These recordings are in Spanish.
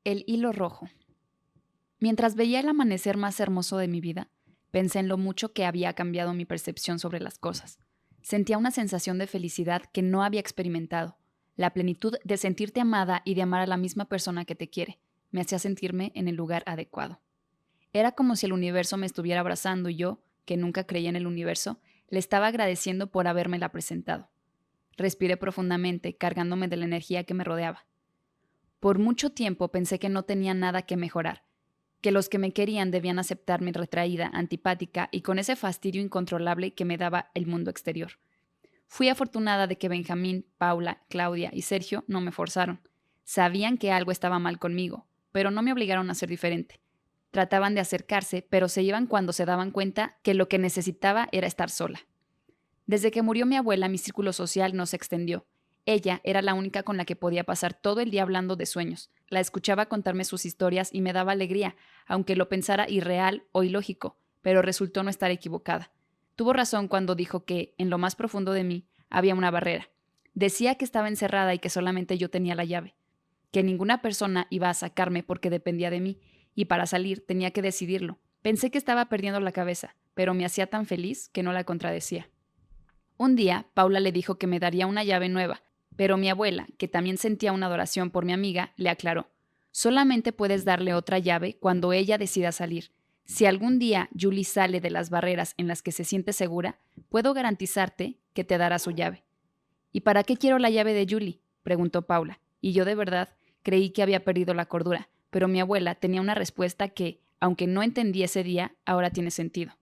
El hilo rojo. Mientras veía el amanecer más hermoso de mi vida, pensé en lo mucho que había cambiado mi percepción sobre las cosas. Sentía una sensación de felicidad que no había experimentado. La plenitud de sentirte amada y de amar a la misma persona que te quiere me hacía sentirme en el lugar adecuado. Era como si el universo me estuviera abrazando y yo, que nunca creía en el universo, le estaba agradeciendo por habérmela presentado. Respiré profundamente, cargándome de la energía que me rodeaba. Por mucho tiempo pensé que no tenía nada que mejorar, que los que me querían debían aceptarme retraída, antipática y con ese fastidio incontrolable que me daba el mundo exterior. Fui afortunada de que Benjamín, Paula, Claudia y Sergio no me forzaron. Sabían que algo estaba mal conmigo, pero no me obligaron a ser diferente. Trataban de acercarse, pero se iban cuando se daban cuenta que lo que necesitaba era estar sola. Desde que murió mi abuela, mi círculo social no se extendió. Ella era la única con la que podía pasar todo el día hablando de sueños. La escuchaba contarme sus historias y me daba alegría, aunque lo pensara irreal o ilógico, pero resultó no estar equivocada. Tuvo razón cuando dijo que, en lo más profundo de mí, había una barrera. Decía que estaba encerrada y que solamente yo tenía la llave, que ninguna persona iba a sacarme porque dependía de mí, y para salir tenía que decidirlo. Pensé que estaba perdiendo la cabeza, pero me hacía tan feliz que no la contradecía. Un día, Paula le dijo que me daría una llave nueva, pero mi abuela, que también sentía una adoración por mi amiga, le aclaró: solamente puedes darle otra llave cuando ella decida salir. Si algún día Julie sale de las barreras en las que se siente segura, puedo garantizarte que te dará su llave. ¿Y para qué quiero la llave de Julie?, preguntó Paula, y yo de verdad creí que había perdido la cordura, pero mi abuela tenía una respuesta que, aunque no entendí ese día, ahora tiene sentido.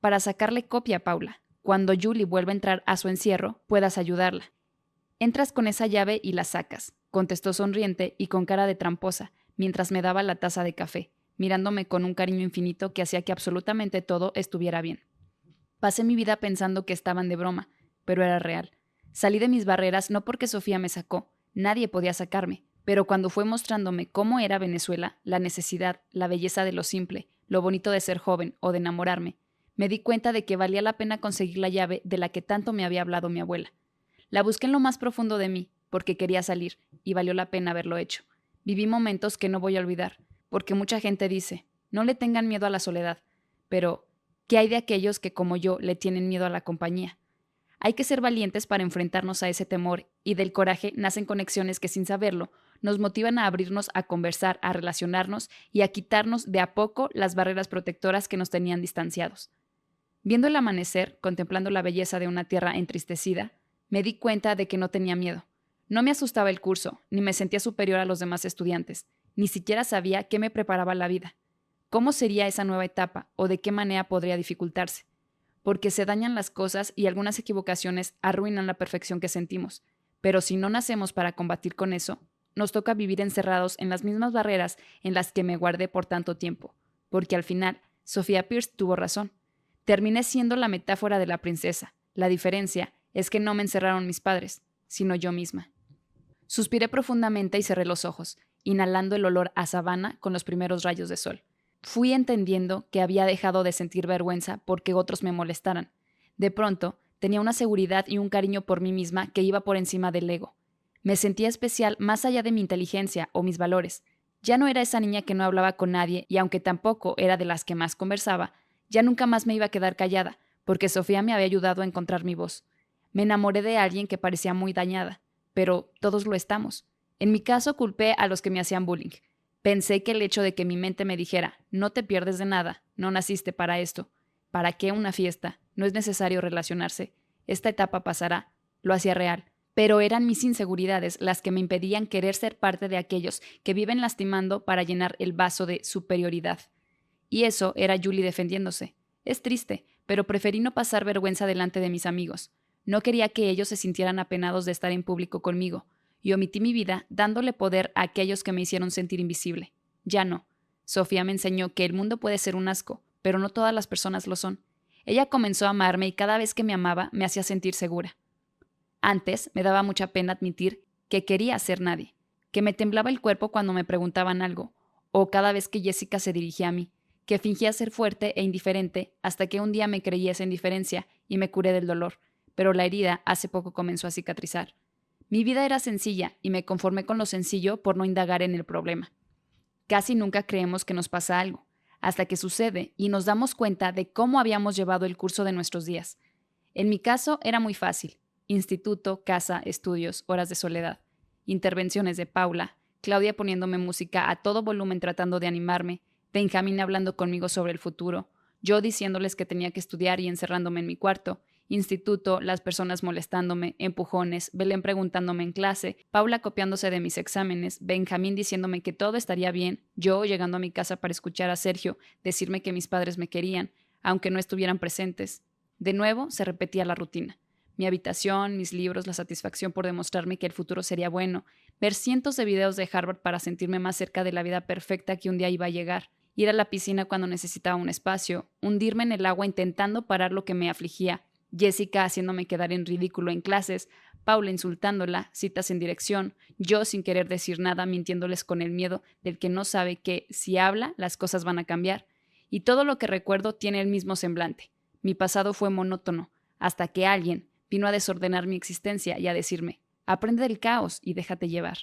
Para sacarle copia a Paula. Cuando Julie vuelva a entrar a su encierro, puedas ayudarla. Entras con esa llave y la sacas, contestó sonriente y con cara de tramposa, mientras me daba la taza de café, mirándome con un cariño infinito que hacía que absolutamente todo estuviera bien. Pasé mi vida pensando que estaban de broma, pero era real. Salí de mis barreras no porque Sofía me sacó, nadie podía sacarme, pero cuando fue mostrándome cómo era Venezuela, la necesidad, la belleza de lo simple, lo bonito de ser joven o de enamorarme, me di cuenta de que valía la pena conseguir la llave de la que tanto me había hablado mi abuela. La busqué en lo más profundo de mí, porque quería salir, y valió la pena haberlo hecho. Viví momentos que no voy a olvidar, porque mucha gente dice: no le tengan miedo a la soledad, pero ¿qué hay de aquellos que, como yo, le tienen miedo a la compañía? Hay que ser valientes para enfrentarnos a ese temor, y del coraje nacen conexiones que, sin saberlo, nos motivan a abrirnos a conversar, a relacionarnos y a quitarnos de a poco las barreras protectoras que nos tenían distanciados. Viendo el amanecer, contemplando la belleza de una tierra entristecida, me di cuenta de que no tenía miedo. No me asustaba el curso, ni me sentía superior a los demás estudiantes, ni siquiera sabía qué me preparaba la vida. ¿Cómo sería esa nueva etapa o de qué manera podría dificultarse? Porque se dañan las cosas y algunas equivocaciones arruinan la perfección que sentimos. Pero si no nacemos para combatir con eso, nos toca vivir encerrados en las mismas barreras en las que me guardé por tanto tiempo. Porque al final, Sophia Pierce tuvo razón. Terminé siendo la metáfora de la princesa. La diferencia es que no me encerraron mis padres, sino yo misma. Suspiré profundamente y cerré los ojos, inhalando el olor a sabana con los primeros rayos de sol. Fui entendiendo que había dejado de sentir vergüenza porque otros me molestaran. De pronto, tenía una seguridad y un cariño por mí misma que iba por encima del ego. Me sentía especial más allá de mi inteligencia o mis valores. Ya no era esa niña que no hablaba con nadie y aunque tampoco era de las que más conversaba, ya nunca más me iba a quedar callada, porque Sofía me había ayudado a encontrar mi voz. Me enamoré de alguien que parecía muy dañada, pero todos lo estamos. En mi caso culpé a los que me hacían bullying. Pensé que el hecho de que mi mente me dijera: no te pierdes de nada, no naciste para esto, ¿para qué una fiesta? No es necesario relacionarse, esta etapa pasará, lo hacía real. Pero eran mis inseguridades las que me impedían querer ser parte de aquellos que viven lastimando para llenar el vaso de superioridad. Y eso era Julie defendiéndose. Es triste, pero preferí no pasar vergüenza delante de mis amigos. No quería que ellos se sintieran apenados de estar en público conmigo, y omití mi vida dándole poder a aquellos que me hicieron sentir invisible. Ya no. Sofía me enseñó que el mundo puede ser un asco, pero no todas las personas lo son. Ella comenzó a amarme y cada vez que me amaba me hacía sentir segura. Antes me daba mucha pena admitir que quería ser nadie, que me temblaba el cuerpo cuando me preguntaban algo, o cada vez que Jessica se dirigía a mí, que fingía ser fuerte e indiferente hasta que un día me creí esa indiferencia y me curé del dolor, pero la herida hace poco comenzó a cicatrizar. Mi vida era sencilla y me conformé con lo sencillo por no indagar en el problema. Casi nunca creemos que nos pasa algo, hasta que sucede y nos damos cuenta de cómo habíamos llevado el curso de nuestros días. En mi caso era muy fácil. Instituto, casa, estudios, horas de soledad. Intervenciones de Paula, Claudia poniéndome música a todo volumen tratando de animarme, Benjamín hablando conmigo sobre el futuro, yo diciéndoles que tenía que estudiar y encerrándome en mi cuarto, instituto, las personas molestándome, empujones, Belén preguntándome en clase, Paula copiándose de mis exámenes, Benjamín diciéndome que todo estaría bien, yo llegando a mi casa para escuchar a Sergio decirme que mis padres me querían, aunque no estuvieran presentes. De nuevo se repetía la rutina. Mi habitación, mis libros, la satisfacción por demostrarme que el futuro sería bueno, ver cientos de videos de Harvard para sentirme más cerca de la vida perfecta que un día iba a llegar, ir a la piscina cuando necesitaba un espacio, hundirme en el agua intentando parar lo que me afligía, Jessica haciéndome quedar en ridículo en clases, Paula insultándola, citas en dirección, yo sin querer decir nada mintiéndoles con el miedo del que no sabe que, si habla, las cosas van a cambiar. Y todo lo que recuerdo tiene el mismo semblante. Mi pasado fue monótono, hasta que alguien vino a desordenar mi existencia y a decirme, aprende del caos y déjate llevar.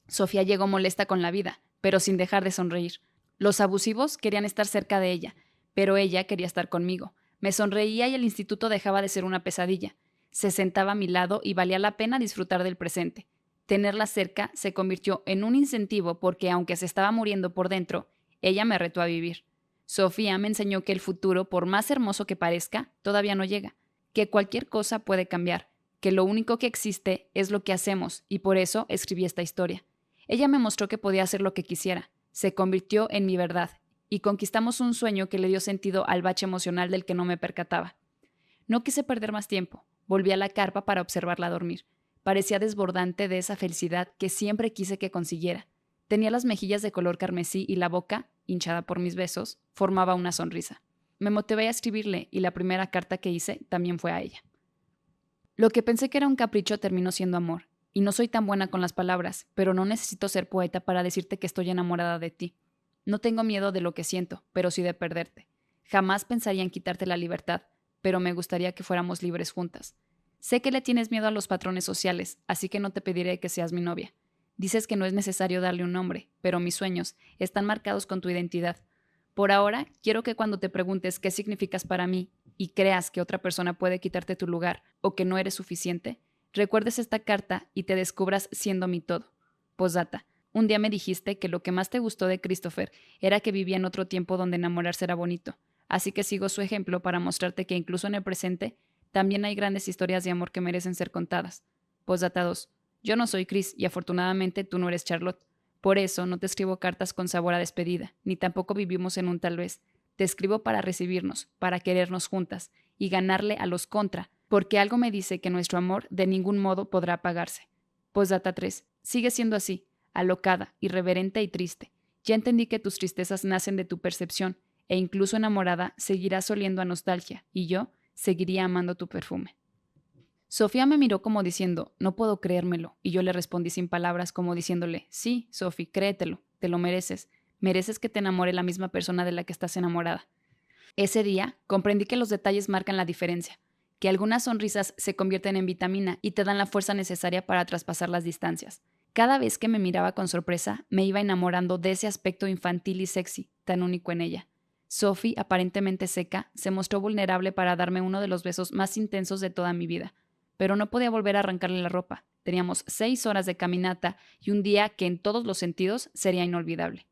Sofía llegó molesta con la vida, pero sin dejar de sonreír. Los abusivos querían estar cerca de ella, pero ella quería estar conmigo. Me sonreía y el instituto dejaba de ser una pesadilla. Se sentaba a mi lado y valía la pena disfrutar del presente. Tenerla cerca se convirtió en un incentivo porque, aunque se estaba muriendo por dentro, ella me retó a vivir. Sofía me enseñó que el futuro, por más hermoso que parezca, todavía no llega, que cualquier cosa puede cambiar, que lo único que existe es lo que hacemos, y por eso escribí esta historia. Ella me mostró que podía hacer lo que quisiera, se convirtió en mi verdad, y conquistamos un sueño que le dio sentido al bache emocional del que no me percataba. No quise perder más tiempo, volví a la carpa para observarla dormir. Parecía desbordante de esa felicidad que siempre quise que consiguiera. Tenía las mejillas de color carmesí y la boca, hinchada por mis besos, formaba una sonrisa. Me motivé a escribirle y la primera carta que hice también fue a ella. Lo que pensé que era un capricho terminó siendo amor, y no soy tan buena con las palabras, pero no necesito ser poeta para decirte que estoy enamorada de ti. No tengo miedo de lo que siento, pero sí de perderte. Jamás pensaría en quitarte la libertad, pero me gustaría que fuéramos libres juntas. Sé que le tienes miedo a los patrones sociales, así que no te pediré que seas mi novia. Dices que no es necesario darle un nombre, pero mis sueños están marcados con tu identidad. Por ahora, quiero que cuando te preguntes qué significas para mí y creas que otra persona puede quitarte tu lugar o que no eres suficiente, recuerdes esta carta y te descubras siendo mi todo. Postdata. Un día me dijiste que lo que más te gustó de Christopher era que vivía en otro tiempo donde enamorarse era bonito, así que sigo su ejemplo para mostrarte que incluso en el presente también hay grandes historias de amor que merecen ser contadas. Postdata 2. Yo no soy Chris y afortunadamente tú no eres Charlotte. Por eso no te escribo cartas con sabor a despedida, ni tampoco vivimos en un tal vez. Te escribo para recibirnos, para querernos juntas y ganarle a los contra, porque algo me dice que nuestro amor de ningún modo podrá apagarse. Postdata 3. Sigue siendo así, alocada, irreverente y triste. Ya entendí que tus tristezas nacen de tu percepción, e incluso enamorada seguirás oliendo a nostalgia, y yo seguiría amando tu perfume. Sofía me miró como diciendo, no puedo creérmelo, y yo le respondí sin palabras como diciéndole, sí, Sofi, créetelo, te lo mereces, mereces que te enamore la misma persona de la que estás enamorada. Ese día comprendí que los detalles marcan la diferencia, que algunas sonrisas se convierten en vitamina y te dan la fuerza necesaria para traspasar las distancias. Cada vez que me miraba con sorpresa, me iba enamorando de ese aspecto infantil y sexy, tan único en ella. Sophie, aparentemente seca, se mostró vulnerable para darme uno de los besos más intensos de toda mi vida. Pero no podía volver a arrancarle la ropa. Teníamos 6 horas de caminata y un día que en todos los sentidos sería inolvidable.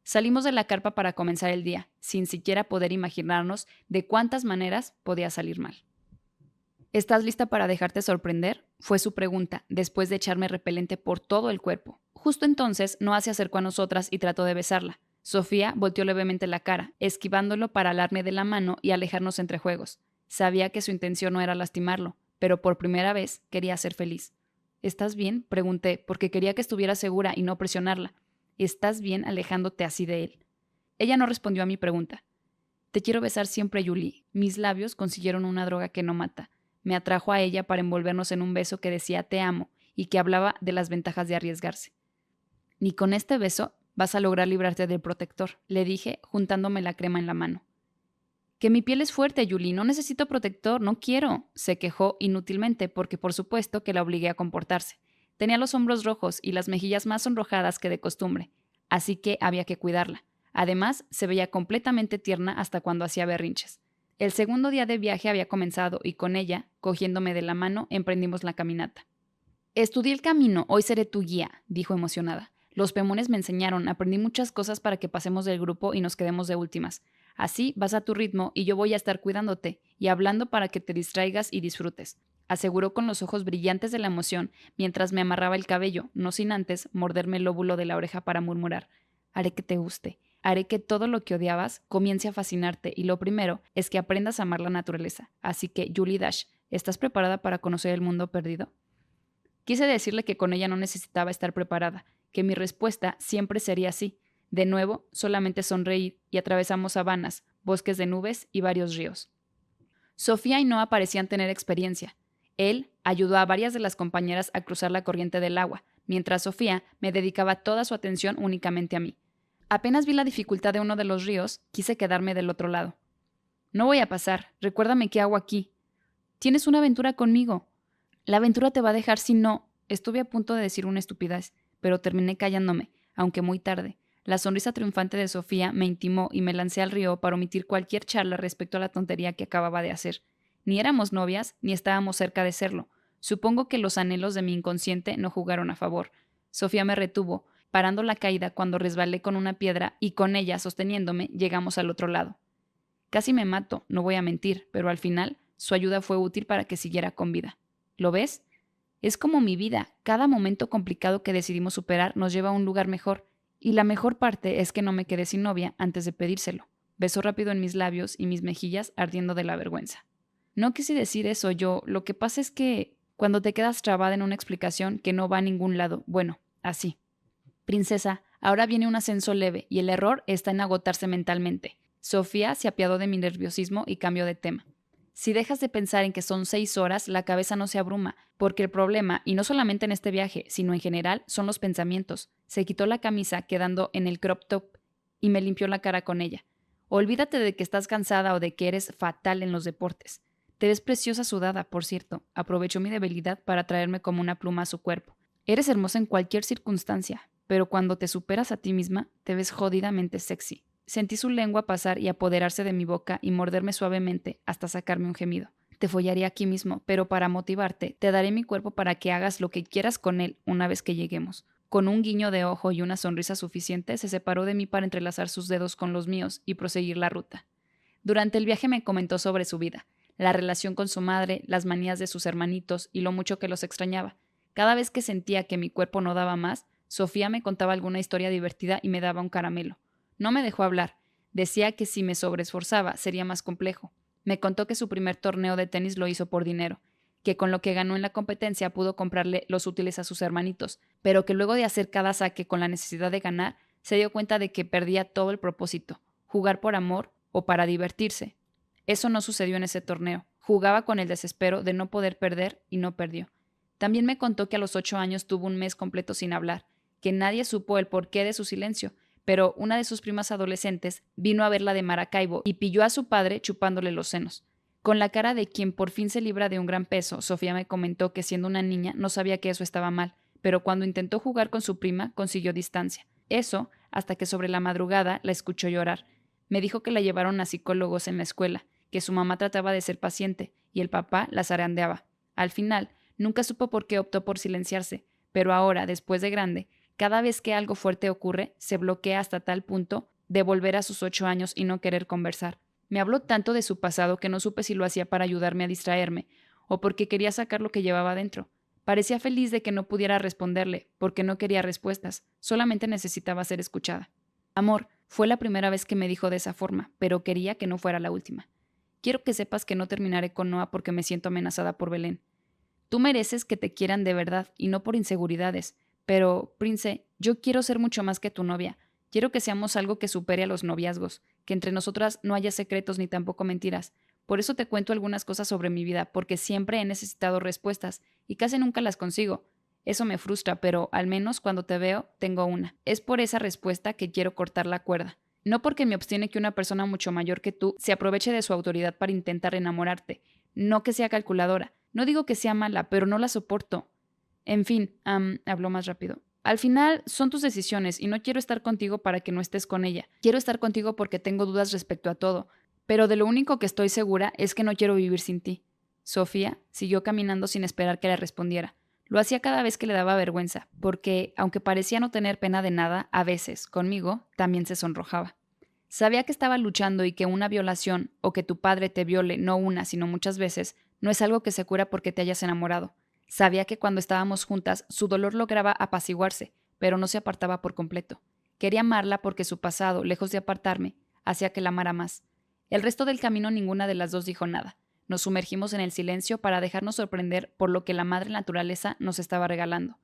Salimos de la carpa para comenzar el día, sin siquiera poder imaginarnos de cuántas maneras podía salir mal. ¿Estás lista para dejarte sorprender? Fue su pregunta, después de echarme repelente por todo el cuerpo. Justo entonces, Noah se acercó a nosotras y trató de besarla. Sofía volteó levemente la cara, esquivándolo para alarme de la mano y alejarnos entre juegos. Sabía que su intención no era lastimarlo, pero por primera vez quería ser feliz. ¿Estás bien?, pregunté, porque quería que estuviera segura y no presionarla. ¿Estás bien alejándote así de él? Ella no respondió a mi pregunta. Te quiero besar siempre, Julie. Mis labios consiguieron una droga que no mata. Me atrajo a ella para envolvernos en un beso que decía te amo y que hablaba de las ventajas de arriesgarse. Ni con este beso vas a lograr librarte del protector, le dije, juntándome la crema en la mano. Que mi piel es fuerte, Julie, no necesito protector, no quiero, se quejó inútilmente porque por supuesto que la obligué a comportarse. Tenía los hombros rojos y las mejillas más sonrojadas que de costumbre. así que había que cuidarla. Además, se veía completamente tierna hasta cuando hacía berrinches. El segundo día de viaje había comenzado y con ella, cogiéndome de la mano, emprendimos la caminata. Estudié el camino, hoy seré tu guía, dijo emocionada. Los pemones me enseñaron, aprendí muchas cosas para que pasemos del grupo y nos quedemos de últimas. Así vas a tu ritmo y yo voy a estar cuidándote y hablando para que te distraigas y disfrutes, aseguró con los ojos brillantes de la emoción mientras me amarraba el cabello, no sin antes morderme el lóbulo de la oreja para murmurar: haré que te guste, haré que todo lo que odiabas comience a fascinarte y lo primero es que aprendas a amar la naturaleza. Así que, Julie Dash, ¿estás preparada para conocer el mundo perdido? Quise decirle que con ella no necesitaba estar preparada, que mi respuesta siempre sería sí. De nuevo, solamente sonreí y atravesamos sabanas, bosques de nubes y varios ríos. Sofía y Noah parecían tener experiencia. Él ayudó a varias de las compañeras a cruzar la corriente del agua, mientras Sofía me dedicaba toda su atención únicamente a mí. Apenas vi la dificultad de uno de los ríos, quise quedarme del otro lado. No voy a pasar, recuérdame qué hago aquí. Tienes una aventura conmigo. La aventura te va a dejar si no... Estuve a punto de decir una estupidez, pero terminé callándome, aunque muy tarde. La sonrisa triunfante de Sofía me intimó y me lancé al río para omitir cualquier charla respecto a la tontería que acababa de hacer. Ni éramos novias, ni estábamos cerca de serlo. Supongo que los anhelos de mi inconsciente no jugaron a favor. Sofía me retuvo, parando la caída cuando resbalé con una piedra y con ella sosteniéndome llegamos al otro lado. Casi me mato, no voy a mentir, pero al final su ayuda fue útil para que siguiera con vida. ¿Lo ves? Es como mi vida, cada momento complicado que decidimos superar nos lleva a un lugar mejor, y la mejor parte es que no me quedé sin novia antes de pedírselo. Besó rápido en mis labios y mis mejillas ardiendo de la vergüenza. No quise decir eso yo, lo que pasa es que cuando te quedas trabada en una explicación que no va a ningún lado, bueno, así. Princesa, ahora viene un ascenso leve y el error está en agotarse mentalmente. Sofía se apiadó de mi nerviosismo y cambió de tema. Si dejas de pensar en que son 6 horas, la cabeza no se abruma, porque el problema, y no solamente en este viaje, sino en general, son los pensamientos. Se quitó la camisa quedando en el crop top y me limpió la cara con ella. Olvídate de que estás cansada o de que eres fatal en los deportes. Te ves preciosa sudada, por cierto. Aprovechó mi debilidad para traerme como una pluma a su cuerpo. Eres hermosa en cualquier circunstancia, pero cuando te superas a ti misma, te ves jodidamente sexy. Sentí su lengua pasar y apoderarse de mi boca y morderme suavemente hasta sacarme un gemido. Te follaría aquí mismo, pero para motivarte, te daré mi cuerpo para que hagas lo que quieras con él una vez que lleguemos. Con un guiño de ojo y una sonrisa suficiente, se separó de mí para entrelazar sus dedos con los míos y proseguir la ruta. Durante el viaje me comentó sobre su vida, la relación con su madre, las manías de sus hermanitos y lo mucho que los extrañaba. Cada vez que sentía que mi cuerpo no daba más, Sofía me contaba alguna historia divertida y me daba un caramelo. No me dejó hablar. Decía que si me sobreesforzaba sería más complejo. Me contó que su primer torneo de tenis lo hizo por dinero, que con lo que ganó en la competencia pudo comprarle los útiles a sus hermanitos, pero que luego de hacer cada saque con la necesidad de ganar, se dio cuenta de que perdía todo el propósito, jugar por amor o para divertirse. Eso no sucedió en ese torneo. Jugaba con el desespero de no poder perder y no perdió. También me contó que a los 8 años tuvo un mes completo sin hablar, que nadie supo el porqué de su silencio, pero una de sus primas adolescentes vino a verla de Maracaibo y pilló a su padre chupándole los senos. Con la cara de quien por fin se libra de un gran peso, Sofía me comentó que siendo una niña no sabía que eso estaba mal, pero cuando intentó jugar con su prima consiguió distancia. Eso hasta que sobre la madrugada la escuchó llorar. Me dijo que la llevaron a psicólogos en la escuela, que su mamá trataba de ser paciente y el papá la zarandeaba. Al final, nunca supo por qué optó por silenciarse, pero ahora, después de grande, cada vez que algo fuerte ocurre, se bloquea hasta tal punto de volver a sus 8 años y no querer conversar. Me habló tanto de su pasado que no supe si lo hacía para ayudarme a distraerme o porque quería sacar lo que llevaba dentro. Parecía feliz de que no pudiera responderle, porque no quería respuestas, solamente necesitaba ser escuchada. Amor, fue la primera vez que me dijo de esa forma, pero quería que no fuera la última. Quiero que sepas que no terminaré con Noah porque me siento amenazada por Belén. Tú mereces que te quieran de verdad y no por inseguridades. Pero, Prince, yo quiero ser mucho más que tu novia. Quiero que seamos algo que supere a los noviazgos, que entre nosotras no haya secretos ni tampoco mentiras. Por eso te cuento algunas cosas sobre mi vida, porque siempre he necesitado respuestas y casi nunca las consigo. Eso me frustra, pero al menos cuando te veo, tengo una. Es por esa respuesta que quiero cortar la cuerda. No porque me obstiene que una persona mucho mayor que tú se aproveche de su autoridad para intentar enamorarte. No que sea calculadora. No digo que sea mala, pero no la soporto. En fin, habló más rápido. Al final son tus decisiones y no quiero estar contigo para que no estés con ella. Quiero estar contigo porque tengo dudas respecto a todo, pero de lo único que estoy segura es que no quiero vivir sin ti. Sofía siguió caminando sin esperar que le respondiera. Lo hacía cada vez que le daba vergüenza, porque, aunque parecía no tener pena de nada, a veces, conmigo, también se sonrojaba. Sabía que estaba luchando y que una violación, o que tu padre te viole no una, sino muchas veces, no es algo que se cura porque te hayas enamorado. Sabía que cuando estábamos juntas, su dolor lograba apaciguarse, pero no se apartaba por completo. Quería amarla porque su pasado, lejos de apartarme, hacía que la amara más. El resto del camino ninguna de las dos dijo nada. Nos sumergimos en el silencio para dejarnos sorprender por lo que la madre naturaleza nos estaba regalando.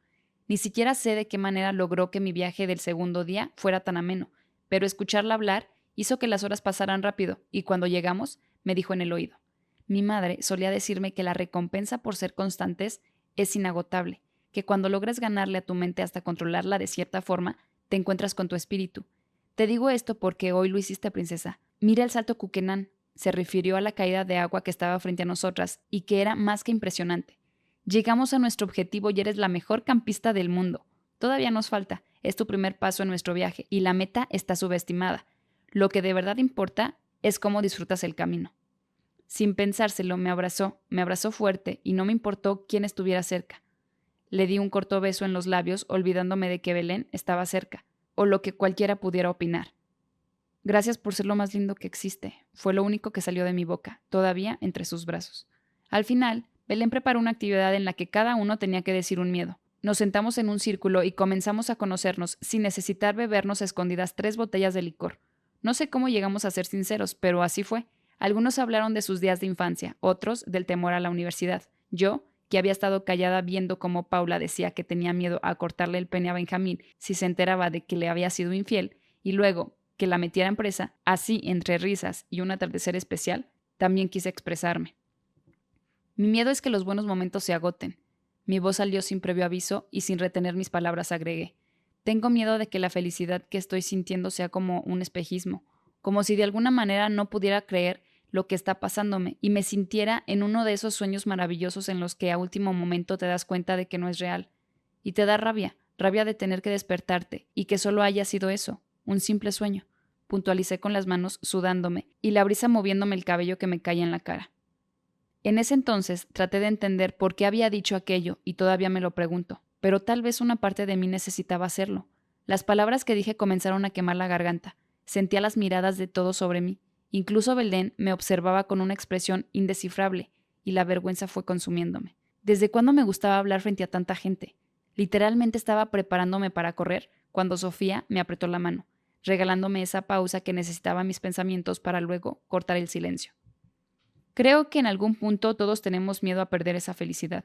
Ni siquiera sé de qué manera logró que mi viaje del segundo día fuera tan ameno, pero escucharla hablar hizo que las horas pasaran rápido, y cuando llegamos, me dijo en el oído. Mi madre solía decirme que la recompensa por ser constantes es inagotable, que cuando logras ganarle a tu mente hasta controlarla de cierta forma, te encuentras con tu espíritu. Te digo esto porque hoy lo hiciste, princesa. Mira el salto Cuquenán. Se refirió a la caída de agua que estaba frente a nosotras y que era más que impresionante. Llegamos a nuestro objetivo y eres la mejor campista del mundo. Todavía nos falta, es tu primer paso en nuestro viaje y la meta está subestimada. Lo que de verdad importa es cómo disfrutas el camino. Sin pensárselo, me abrazó fuerte y no me importó quién estuviera cerca. Le di un corto beso en los labios, olvidándome de que Belén estaba cerca, o lo que cualquiera pudiera opinar. Gracias por ser lo más lindo que existe, fue lo único que salió de mi boca, todavía entre sus brazos. Al final, Belén preparó una actividad en la que cada uno tenía que decir un miedo. Nos sentamos en un círculo y comenzamos a conocernos sin necesitar bebernos a escondidas 3 botellas de licor. No sé cómo llegamos a ser sinceros, pero así fue. Algunos hablaron de sus días de infancia, otros del temor a la universidad. Yo, que había estado callada viendo cómo Paula decía que tenía miedo a cortarle el pene a Benjamín si se enteraba de que le había sido infiel, y luego que la metieran presa, así entre risas y un atardecer especial, también quise expresarme. Mi miedo es que los buenos momentos se agoten. Mi voz salió sin previo aviso y sin retener mis palabras agregué. Tengo miedo de que la felicidad que estoy sintiendo sea como un espejismo, como si de alguna manera no pudiera creer lo que está pasándome y me sintiera en uno de esos sueños maravillosos en los que a último momento te das cuenta de que no es real. Y te da rabia, rabia de tener que despertarte y que solo haya sido eso, un simple sueño. Puntualicé con las manos sudándome y la brisa moviéndome el cabello que me caía en la cara. En ese entonces traté de entender por qué había dicho aquello y todavía me lo pregunto, pero tal vez una parte de mí necesitaba hacerlo. Las palabras que dije comenzaron a quemar la garganta. Sentía las miradas de todos sobre mí. Incluso Belén me observaba con una expresión indescifrable y la vergüenza fue consumiéndome. ¿Desde cuándo me gustaba hablar frente a tanta gente? Literalmente estaba preparándome para correr cuando Sofía me apretó la mano, regalándome esa pausa que necesitaba mis pensamientos para luego cortar el silencio. Creo que en algún punto todos tenemos miedo a perder esa felicidad,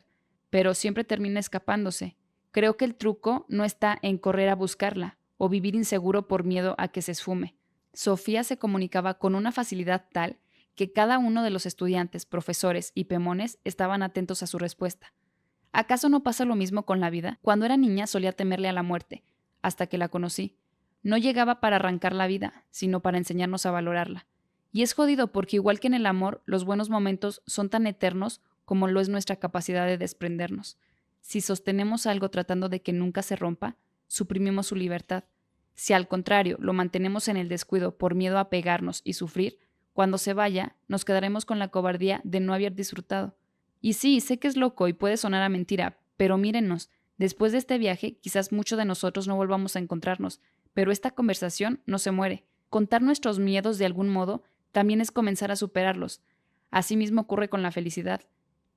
pero siempre termina escapándose. Creo que el truco no está en correr a buscarla o vivir inseguro por miedo a que se esfume. Sofía se comunicaba con una facilidad tal que cada uno de los estudiantes, profesores y pemones estaban atentos a su respuesta. ¿Acaso no pasa lo mismo con la vida? Cuando era niña solía temerle a la muerte, hasta que la conocí. No llegaba para arrancar la vida, sino para enseñarnos a valorarla. Y es jodido porque igual que en el amor, los buenos momentos son tan eternos como lo es nuestra capacidad de desprendernos. Si sostenemos algo tratando de que nunca se rompa, suprimimos su libertad. Si al contrario lo mantenemos en el descuido por miedo a pegarnos y sufrir, cuando se vaya, nos quedaremos con la cobardía de no haber disfrutado. Y sí, sé que es loco y puede sonar a mentira, pero mírenos, después de este viaje quizás muchos de nosotros no volvamos a encontrarnos, pero esta conversación no se muere. Contar nuestros miedos de algún modo también es comenzar a superarlos. Asimismo ocurre con la felicidad.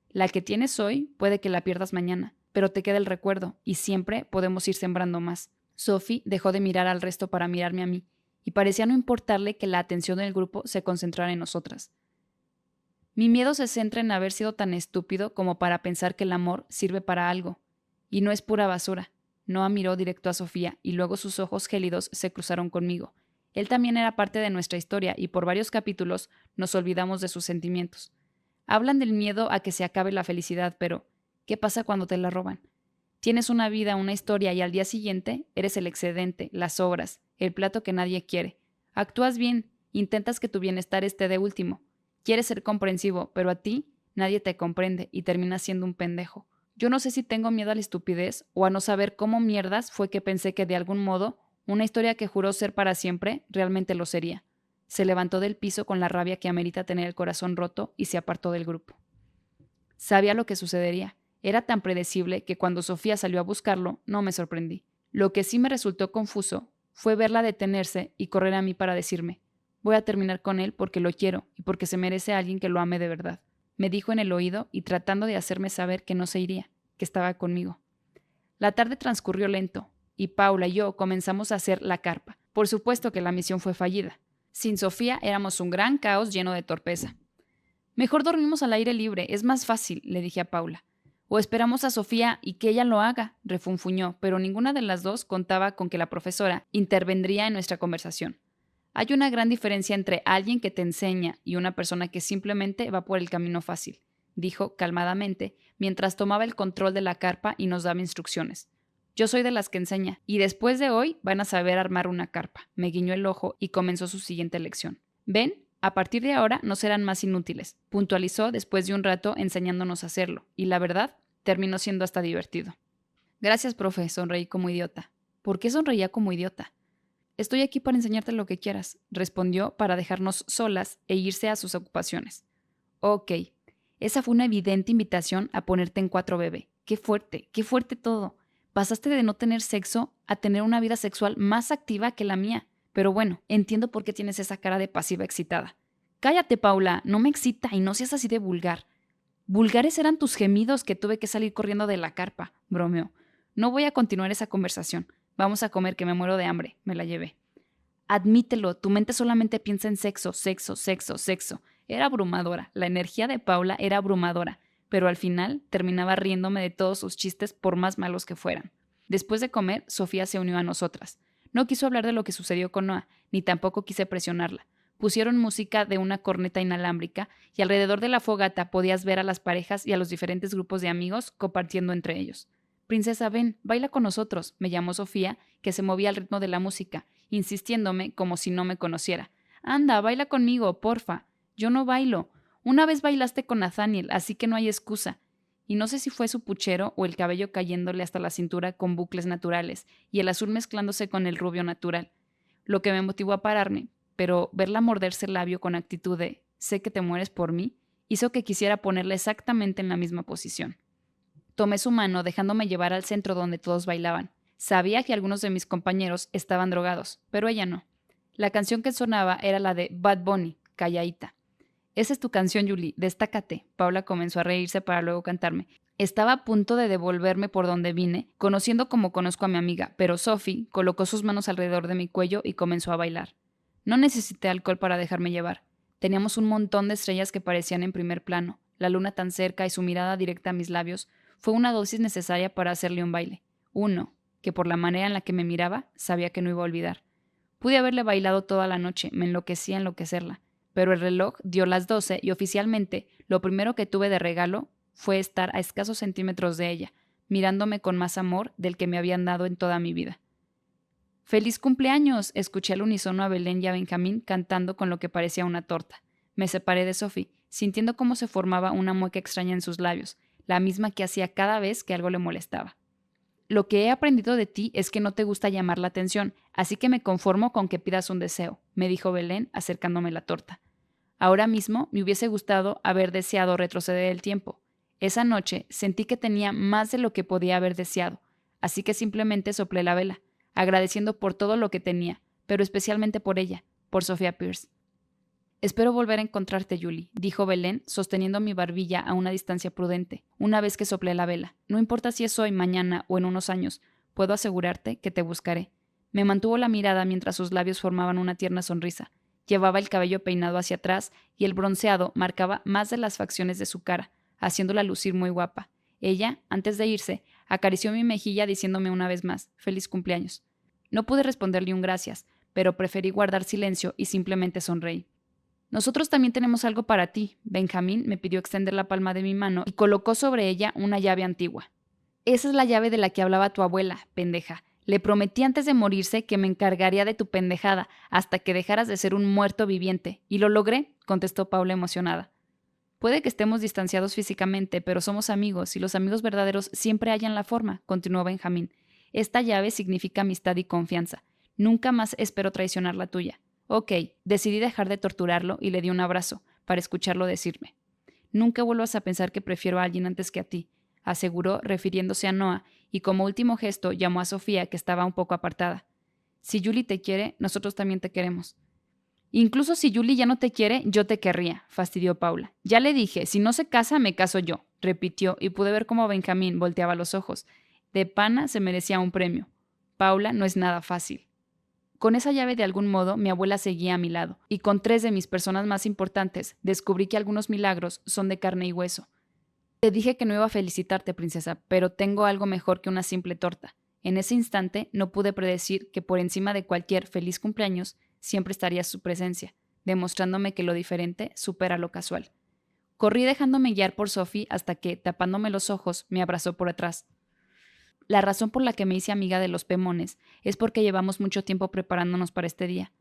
La que tienes hoy puede que la pierdas mañana, pero te queda el recuerdo y siempre podemos ir sembrando más. Sophie dejó de mirar al resto para mirarme a mí, y parecía no importarle que la atención del grupo se concentrara en nosotras. Mi miedo se centra en haber sido tan estúpido como para pensar que el amor sirve para algo, y no es pura basura. Noah miró directo a Sofía y luego sus ojos gélidos se cruzaron conmigo. Él también era parte de nuestra historia y por varios capítulos nos olvidamos de sus sentimientos. Hablan del miedo a que se acabe la felicidad, pero ¿qué pasa cuando te la roban? Tienes una vida, una historia y al día siguiente eres el excedente, las sobras, el plato que nadie quiere. Actúas bien, intentas que tu bienestar esté de último. Quieres ser comprensivo, pero a ti nadie te comprende y terminas siendo un pendejo. Yo no sé si tengo miedo a la estupidez o a no saber cómo mierdas fue que pensé que de algún modo una historia que juró ser para siempre realmente lo sería. Se levantó del piso con la rabia que amerita tener el corazón roto y se apartó del grupo. Sabía lo que sucedería. Era tan predecible que cuando Sofía salió a buscarlo, no me sorprendí. Lo que sí me resultó confuso fue verla detenerse y correr a mí para decirme: voy a terminar con él porque lo quiero y porque se merece a alguien que lo ame de verdad. Me dijo en el oído y tratando de hacerme saber que no se iría, que estaba conmigo. La tarde transcurrió lento, y Paula y yo comenzamos a hacer la carpa. Por supuesto que la misión fue fallida. Sin Sofía éramos un gran caos lleno de torpeza. Mejor dormimos al aire libre, es más fácil, le dije a Paula. O esperamos a Sofía y que ella lo haga, refunfuñó, pero ninguna de las dos contaba con que la profesora intervendría en nuestra conversación. Hay una gran diferencia entre alguien que te enseña y una persona que simplemente va por el camino fácil, dijo calmadamente, mientras tomaba el control de la carpa y nos daba instrucciones. Yo soy de las que enseña, y después de hoy van a saber armar una carpa. Me guiñó el ojo y comenzó su siguiente lección. ¿Ven? A partir de ahora no serán más inútiles, puntualizó después de un rato enseñándonos a hacerlo, y la verdad, terminó siendo hasta divertido. Gracias, profe, sonreí como idiota. ¿Por qué sonreía como idiota? Estoy aquí para enseñarte lo que quieras, respondió para dejarnos solas e irse a sus ocupaciones. Ok, esa fue una evidente invitación a ponerte en cuatro, bebé. Qué fuerte todo. Pasaste de no tener sexo a tener una vida sexual más activa que la mía. Pero bueno, entiendo por qué tienes esa cara de pasiva excitada. Cállate, Paula, no me excita y no seas así de vulgar. Vulgares eran tus gemidos que tuve que salir corriendo de la carpa, bromeó. No voy a continuar esa conversación. Vamos a comer, que me muero de hambre. Me la llevé. Admítelo, tu mente solamente piensa en sexo, sexo, sexo, sexo. Era abrumadora, la energía de Paula era abrumadora, pero al final terminaba riéndome de todos sus chistes por más malos que fueran. Después de comer, Sofía se unió a nosotras. No quiso hablar de lo que sucedió con Noah, ni tampoco quise presionarla. Pusieron música de una corneta inalámbrica y alrededor de la fogata podías ver a las parejas y a los diferentes grupos de amigos compartiendo entre ellos. Princesa, ven, baila con nosotros, me llamó Sofía, que se movía al ritmo de la música, insistiéndome como si no me conociera. Anda, baila conmigo, porfa. Yo no bailo. Una vez bailaste con Nathaniel, así que no hay excusa. Y no sé si fue su puchero o el cabello cayéndole hasta la cintura con bucles naturales y el azul mezclándose con el rubio natural, lo que me motivó a pararme, pero verla morderse el labio con actitud de «sé que te mueres por mí» hizo que quisiera ponerla exactamente en la misma posición. Tomé su mano dejándome llevar al centro donde todos bailaban. Sabía que algunos de mis compañeros estaban drogados, pero ella no. La canción que sonaba era la de Bad Bunny, Calladita. Esa es tu canción, Julie, destácate. Paula comenzó a reírse para luego cantarme. Estaba a punto de devolverme por donde vine, conociendo como conozco a mi amiga, pero Sophie colocó sus manos alrededor de mi cuello y comenzó a bailar. No necesité alcohol para dejarme llevar. Teníamos un montón de estrellas que parecían en primer plano. La luna tan cerca y su mirada directa a mis labios fue una dosis necesaria para hacerle un baile. Uno, que por la manera en la que me miraba, sabía que no iba a olvidar. Pude haberle bailado toda la noche, me enloquecía enloquecerla. Pero el reloj dio las 12 y oficialmente lo primero que tuve de regalo fue estar a escasos centímetros de ella, mirándome con más amor del que me habían dado en toda mi vida. ¡Feliz cumpleaños! Escuché al unísono a Belén y a Benjamín cantando con lo que parecía una torta. Me separé de Sophie, sintiendo cómo se formaba una mueca extraña en sus labios, la misma que hacía cada vez que algo le molestaba. Lo que he aprendido de ti es que no te gusta llamar la atención, así que me conformo con que pidas un deseo, me dijo Belén acercándome la torta. Ahora mismo me hubiese gustado haber deseado retroceder el tiempo. Esa noche sentí que tenía más de lo que podía haber deseado, así que simplemente soplé la vela, agradeciendo por todo lo que tenía, pero especialmente por ella, por Sophia Pierce. Espero volver a encontrarte, Julie, dijo Belén, sosteniendo mi barbilla a una distancia prudente, una vez que soplé la vela. No importa si es hoy, mañana o en unos años, puedo asegurarte que te buscaré. Me mantuvo la mirada mientras sus labios formaban una tierna sonrisa. Llevaba el cabello peinado hacia atrás y el bronceado marcaba más de las facciones de su cara, haciéndola lucir muy guapa. Ella, antes de irse, acarició mi mejilla diciéndome una vez más, «Feliz cumpleaños». No pude responderle un gracias, pero preferí guardar silencio y simplemente sonreí. Nosotros también tenemos algo para ti. Benjamín me pidió extender la palma de mi mano y colocó sobre ella una llave antigua. Esa es la llave de la que hablaba tu abuela, pendeja. Le prometí antes de morirse que me encargaría de tu pendejada hasta que dejaras de ser un muerto viviente. Y lo logré, contestó Paula emocionada. Puede que estemos distanciados físicamente, pero somos amigos y los amigos verdaderos siempre hallan la forma, continuó Benjamín. Esta llave significa amistad y confianza. Nunca más espero traicionar la tuya. Ok, decidí dejar de torturarlo y le di un abrazo, para escucharlo decirme. Nunca vuelvas a pensar que prefiero a alguien antes que a ti, aseguró refiriéndose a Noah, y como último gesto llamó a Sofía, que estaba un poco apartada. Si Julie te quiere, nosotros también te queremos. Incluso si Julie ya no te quiere, yo te querría, fastidió Paula. Ya le dije, si no se casa, me caso yo, repitió, y pude ver cómo Benjamín volteaba los ojos. De pana se merecía un premio. Paula no es nada fácil. Con esa llave de algún modo mi abuela seguía a mi lado, y con 3 de mis personas más importantes descubrí que algunos milagros son de carne y hueso. Te dije que no iba a felicitarte, princesa, pero tengo algo mejor que una simple torta. En ese instante no pude predecir que por encima de cualquier feliz cumpleaños siempre estaría su presencia, demostrándome que lo diferente supera lo casual. Corrí dejándome guiar por Sophie hasta que, tapándome los ojos, me abrazó por atrás. La razón por la que me hice amiga de los Pemones es porque llevamos mucho tiempo preparándonos para este día.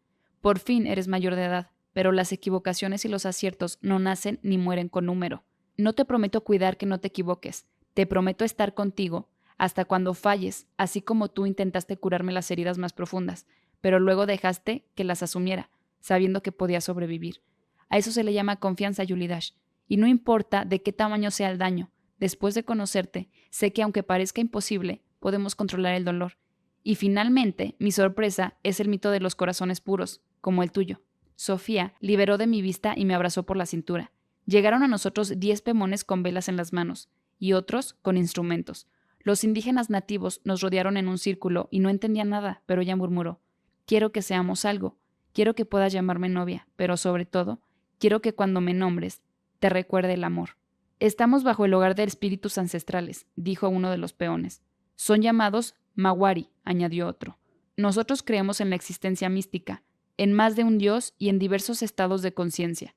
Por fin eres mayor de edad, pero las equivocaciones y los aciertos no nacen ni mueren con número. No te prometo cuidar que no te equivoques, te prometo estar contigo hasta cuando falles, así como tú intentaste curarme las heridas más profundas, pero luego dejaste que las asumiera, sabiendo que podía sobrevivir. A eso se le llama confianza, Yulidash, y no importa de qué tamaño sea el daño. Después de conocerte, sé que aunque parezca imposible, podemos controlar el dolor. Y finalmente, mi sorpresa es el mito de los corazones puros, como el tuyo. Sofía liberó de mi vista y me abrazó por la cintura. Llegaron a nosotros 10 pemones con velas en las manos, y otros con instrumentos. Los indígenas nativos nos rodearon en un círculo y no entendían nada, pero ella murmuró: quiero que seamos algo, quiero que puedas llamarme novia, pero sobre todo, quiero que cuando me nombres, te recuerde el amor. Estamos bajo el hogar de espíritus ancestrales, dijo uno de los peones. Son llamados Mawari, añadió otro. Nosotros creemos en la existencia mística, en más de un dios y en diversos estados de conciencia.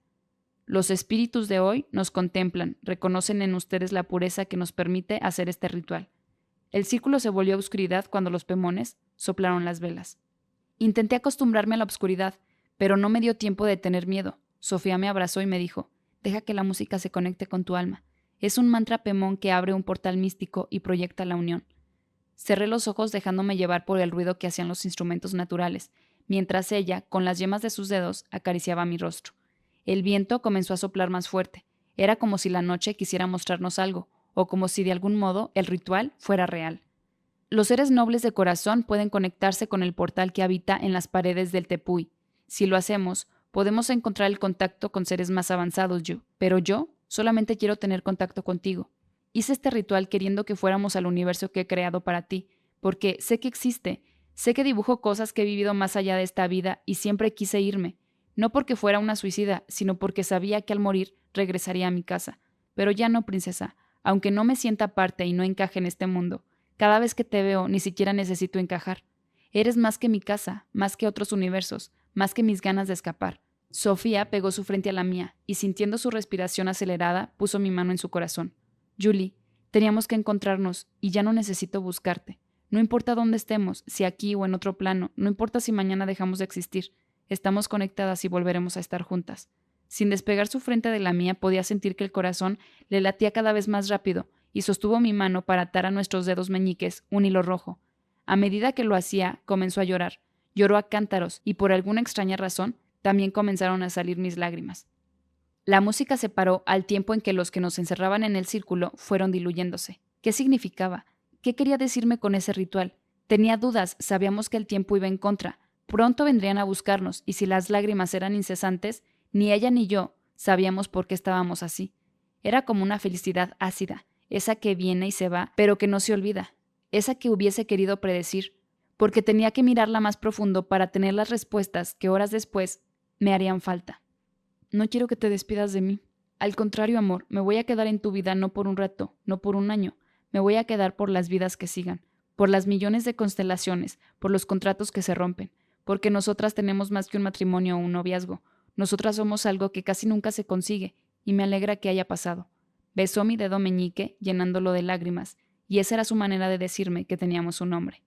Los espíritus de hoy nos contemplan, reconocen en ustedes la pureza que nos permite hacer este ritual. El círculo se volvió a oscuridad cuando los pemones soplaron las velas. Intenté acostumbrarme a la oscuridad, pero no me dio tiempo de tener miedo. Sofía me abrazó y me dijo: deja que la música se conecte con tu alma. Es un mantra pemón que abre un portal místico y proyecta la unión. Cerré los ojos dejándome llevar por el ruido que hacían los instrumentos naturales, mientras ella, con las yemas de sus dedos, acariciaba mi rostro. El viento comenzó a soplar más fuerte. Era como si la noche quisiera mostrarnos algo, o como si de algún modo el ritual fuera real. Los seres nobles de corazón pueden conectarse con el portal que habita en las paredes del Tepuy. Si lo hacemos, podemos encontrar el contacto con seres más avanzados, pero yo solamente quiero tener contacto contigo. Hice este ritual queriendo que fuéramos al universo que he creado para ti, porque sé que existe, sé que dibujo cosas que he vivido más allá de esta vida y siempre quise irme, no porque fuera una suicida, sino porque sabía que al morir regresaría a mi casa. Pero ya no, princesa, aunque no me sienta parte y no encaje en este mundo. Cada vez que te veo ni siquiera necesito encajar. Eres más que mi casa, más que otros universos, más que mis ganas de escapar. Sofía pegó su frente a la mía y sintiendo su respiración acelerada, puso mi mano en su corazón. Julie, teníamos que encontrarnos y ya no necesito buscarte. No importa dónde estemos, si aquí o en otro plano, no importa si mañana dejamos de existir. Estamos conectadas y volveremos a estar juntas. Sin despegar su frente de la mía, podía sentir que el corazón le latía cada vez más rápido y sostuvo mi mano para atar a nuestros dedos meñiques un hilo rojo. A medida que lo hacía, comenzó a llorar. Lloró a cántaros y por alguna extraña razón, también comenzaron a salir mis lágrimas. La música se paró al tiempo en que los que nos encerraban en el círculo fueron diluyéndose. ¿Qué significaba? ¿Qué quería decirme con ese ritual? Tenía dudas, sabíamos que el tiempo iba en contra. Pronto vendrían a buscarnos, y si las lágrimas eran incesantes, ni ella ni yo sabíamos por qué estábamos así. Era como una felicidad ácida, esa que viene y se va, pero que no se olvida, esa que hubiese querido predecir, porque tenía que mirarla más profundo para tener las respuestas que horas después me harían falta. No quiero que te despidas de mí. Al contrario, amor, me voy a quedar en tu vida no por un rato, no por un año. Me voy a quedar por las vidas que sigan, por las millones de constelaciones, por los contratos que se rompen, porque nosotras tenemos más que un matrimonio o un noviazgo. Nosotras somos algo que casi nunca se consigue, y me alegra que haya pasado. Besó mi dedo meñique, llenándolo de lágrimas, y esa era su manera de decirme que teníamos un nombre.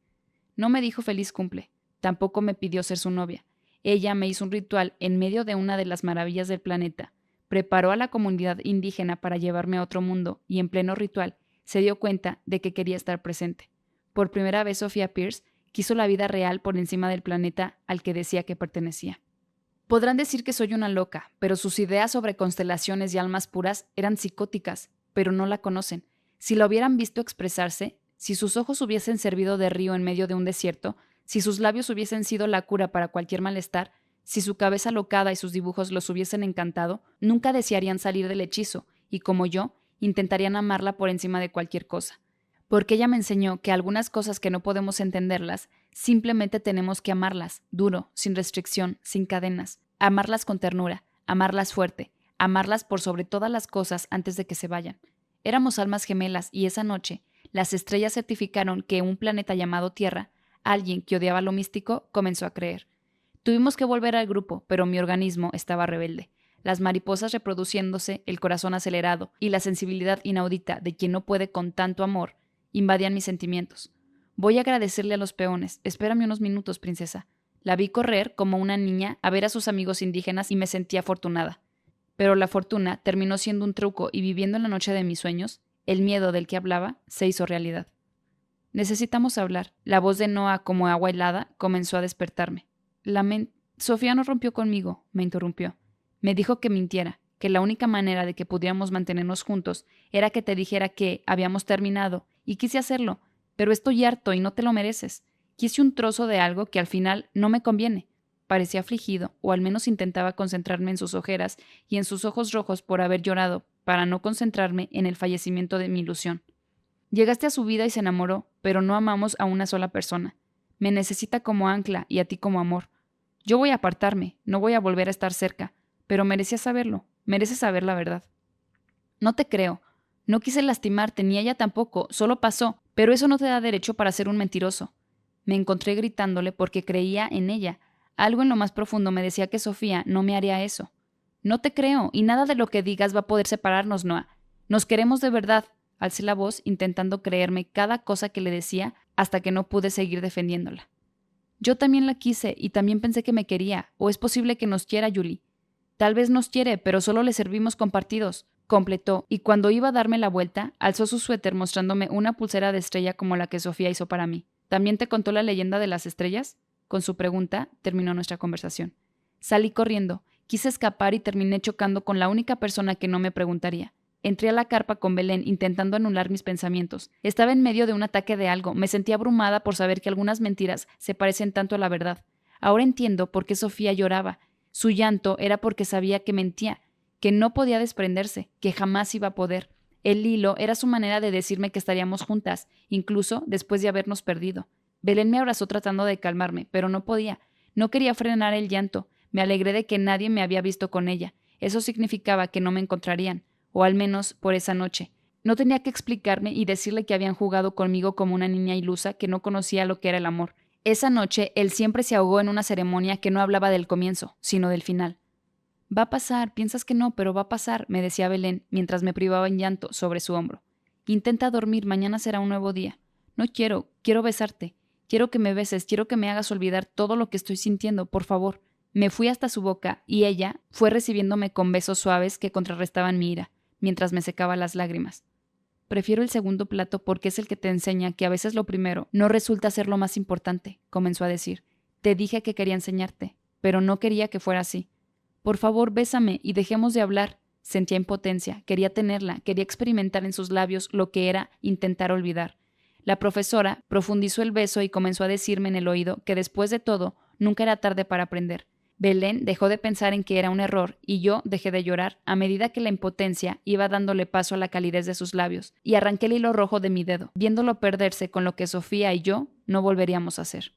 No me dijo feliz cumple, tampoco me pidió ser su novia. Ella me hizo un ritual en medio de una de las maravillas del planeta, preparó a la comunidad indígena para llevarme a otro mundo y en pleno ritual se dio cuenta de que quería estar presente. Por primera vez Sophia Pierce quiso la vida real por encima del planeta al que decía que pertenecía. Podrán decir que soy una loca, pero sus ideas sobre constelaciones y almas puras eran psicóticas, pero no la conocen. Si la hubieran visto expresarse, si sus ojos hubiesen servido de río en medio de un desierto, si sus labios hubiesen sido la cura para cualquier malestar, si su cabeza alocada y sus dibujos los hubiesen encantado, nunca desearían salir del hechizo, y como yo, intentarían amarla por encima de cualquier cosa. Porque ella me enseñó que algunas cosas que no podemos entenderlas, simplemente tenemos que amarlas, duro, sin restricción, sin cadenas. Amarlas con ternura, amarlas fuerte, amarlas por sobre todas las cosas antes de que se vayan. Éramos almas gemelas y esa noche, las estrellas certificaron que un planeta llamado Tierra, alguien que odiaba lo místico, comenzó a creer. Tuvimos que volver al grupo, pero mi organismo estaba rebelde. Las mariposas reproduciéndose, el corazón acelerado y la sensibilidad inaudita de quien no puede con tanto amor, invadían mis sentimientos. Voy a agradecerle a los peones. Espérame unos minutos, princesa. La vi correr como una niña a ver a sus amigos indígenas y me sentí afortunada. Pero la fortuna terminó siendo un truco y viviendo en la noche de mis sueños, el miedo del que hablaba se hizo realidad. Necesitamos hablar. La voz de Noah, como agua helada, comenzó a despertarme. Sofía no rompió conmigo, me interrumpió. Me dijo que mintiera, que la única manera de que pudiéramos mantenernos juntos era que te dijera que habíamos terminado, y quise hacerlo, pero estoy harto y no te lo mereces. Quise un trozo de algo que al final no me conviene. Parecía afligido, o al menos intentaba concentrarme en sus ojeras y en sus ojos rojos por haber llorado, para no concentrarme en el fallecimiento de mi ilusión. Llegaste a su vida y se enamoró, pero no amamos a una sola persona. Me necesita como ancla y a ti como amor. Yo voy a apartarme, no voy a volver a estar cerca, pero merecías saberlo, mereces saber la verdad. No te creo. No quise lastimarte, ni ella tampoco, solo pasó, pero eso no te da derecho para ser un mentiroso. Me encontré gritándole porque creía en ella. Algo en lo más profundo me decía que Sofía no me haría eso. No te creo, y nada de lo que digas va a poder separarnos, Noah. Nos queremos de verdad. Alcé la voz intentando creerme cada cosa que le decía hasta que no pude seguir defendiéndola. Yo también la quise y también pensé que me quería, o es posible que nos quiera, Julie. Tal vez nos quiere, pero solo le servimos compartidos, completó, y cuando iba a darme la vuelta, alzó su suéter mostrándome una pulsera de estrella como la que Sofía hizo para mí. ¿También te contó la leyenda de las estrellas? Con su pregunta terminó nuestra conversación. Salí corriendo, quise escapar y terminé chocando con la única persona que no me preguntaría. Entré a la carpa con Belén intentando anular mis pensamientos. Estaba en medio de un ataque de algo. Me sentí abrumada por saber que algunas mentiras se parecen tanto a la verdad. Ahora entiendo por qué Sofía lloraba. Su llanto era porque sabía que mentía, que no podía desprenderse, que jamás iba a poder. El hilo era su manera de decirme que estaríamos juntas, incluso después de habernos perdido. Belén me abrazó tratando de calmarme, pero no podía. No quería frenar el llanto. Me alegré de que nadie me había visto con ella. Eso significaba que no me encontrarían. O al menos por esa noche. No tenía que explicarme y decirle que habían jugado conmigo como una niña ilusa que no conocía lo que era el amor. Esa noche él siempre se ahogó en una ceremonia que no hablaba del comienzo, sino del final. Va a pasar, piensas que no, pero va a pasar, me decía Belén, mientras me privaba en llanto sobre su hombro. Intenta dormir, mañana será un nuevo día. No quiero besarte. Quiero que me beses, quiero que me hagas olvidar todo lo que estoy sintiendo, por favor. Me fui hasta su boca y ella fue recibiéndome con besos suaves que contrarrestaban mi ira, mientras me secaba las lágrimas. Prefiero el segundo plato porque es el que te enseña que a veces lo primero no resulta ser lo más importante, comenzó a decir. Te dije que quería enseñarte, pero no quería que fuera así. Por favor, bésame y dejemos de hablar. Sentía impotencia, quería tenerla, quería experimentar en sus labios lo que era intentar olvidar. La profesora profundizó el beso y comenzó a decirme en el oído que después de todo nunca era tarde para aprender. Belén dejó de pensar en que era un error y yo dejé de llorar a medida que la impotencia iba dándole paso a la calidez de sus labios y arranqué el hilo rojo de mi dedo, viéndolo perderse con lo que Sofía y yo no volveríamos a hacer.